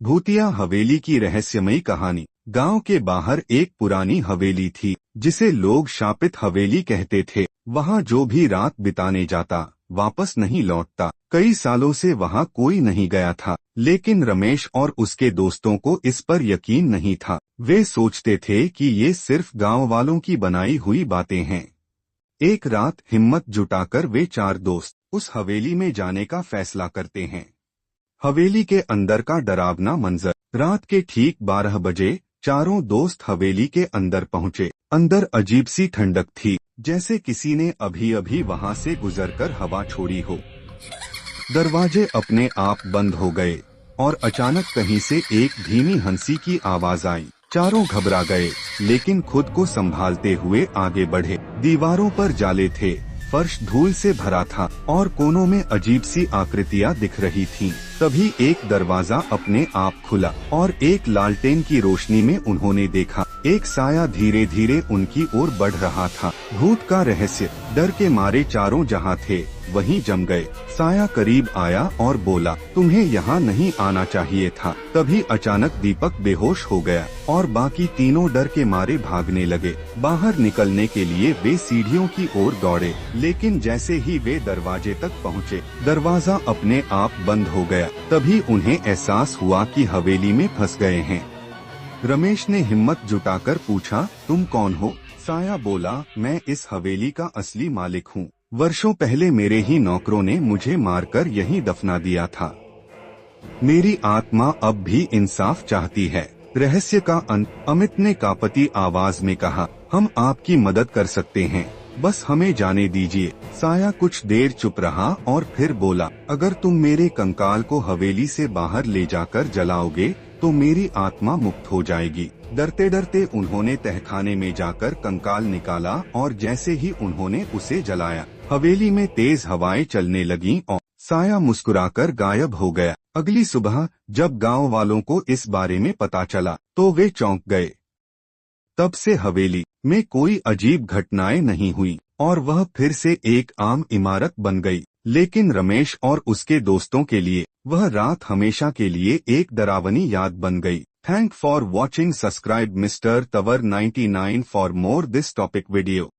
भूतिया हवेली की रहस्यमयी कहानी। गांव के बाहर एक पुरानी हवेली थी जिसे लोग शापित हवेली कहते थे। वहां जो भी रात बिताने जाता वापस नहीं लौटता। कई सालों से वहां कोई नहीं गया था, लेकिन रमेश और उसके दोस्तों को इस पर यकीन नहीं था। वे सोचते थे कि ये सिर्फ गांव वालों की बनाई हुई बातें हैं। एक रात हिम्मत जुटाकर वे चार दोस्त उस हवेली में जाने का फैसला करते हैं। हवेली के अंदर का डरावना मंजर। रात के ठीक 12 बजे चारों दोस्त हवेली के अंदर पहुंचे। अंदर अजीब सी ठंडक थी, जैसे किसी ने अभी अभी वहां से गुजरकर हवा छोड़ी हो। दरवाजे अपने आप बंद हो गए और अचानक कहीं से एक धीमी हंसी की आवाज आई। चारों घबरा गए, लेकिन खुद को संभालते हुए आगे बढ़े। दीवारों पर जाले थे, फर्श धूल से भरा था और कोनों में अजीब सी आकृतियां दिख रही थीं। तभी एक दरवाजा अपने आप खुला और एक लालटेन की रोशनी में उन्होंने देखा एक साया धीरे धीरे उनकी ओर बढ़ रहा था। भूत का रहस्य। डर के मारे चारों जहां थे वहीं जम गए। साया करीब आया और बोला, तुम्हें यहाँ नहीं आना चाहिए था। तभी अचानक दीपक बेहोश हो गया और बाकी तीनों डर के मारे भागने लगे। बाहर निकलने के लिए वे सीढ़ियों की ओर दौड़े, लेकिन जैसे ही वे दरवाजे तक पहुँचे दरवाजा अपने आप बंद हो गया। तभी उन्हें एहसास हुआ कि हवेली में फंस गए हैं। रमेश ने हिम्मत जुटाकर पूछा, तुम कौन हो? साया बोला, मैं इस हवेली का असली मालिक हूँ। वर्षों पहले मेरे ही नौकरों ने मुझे मारकर यहीं दफना दिया था। मेरी आत्मा अब भी इंसाफ चाहती है। रहस्य का अंत। अमित ने कांपती आवाज में कहा, हम आपकी मदद कर सकते हैं, बस हमें जाने दीजिए। साया कुछ देर चुप रहा और फिर बोला, अगर तुम मेरे कंकाल को हवेली से बाहर ले जाकर जलाओगे तो मेरी आत्मा मुक्त हो जाएगी। डरते डरते उन्होंने तहखाने में जाकर कंकाल निकाला और जैसे ही उन्होंने उसे जलाया हवेली में तेज हवाएं चलने लगीं और साया मुस्कुराकर गायब हो गया। अगली सुबह जब गांव वालों को इस बारे में पता चला तो वे चौंक गए। तब से हवेली में कोई अजीब घटनाएं नहीं हुई और वह फिर से एक आम इमारत बन गई। लेकिन रमेश और उसके दोस्तों के लिए वह रात हमेशा के लिए एक डरावनी याद बन गई। Thank for watching. Subscribe mister Tanwar 99 for more this topic video.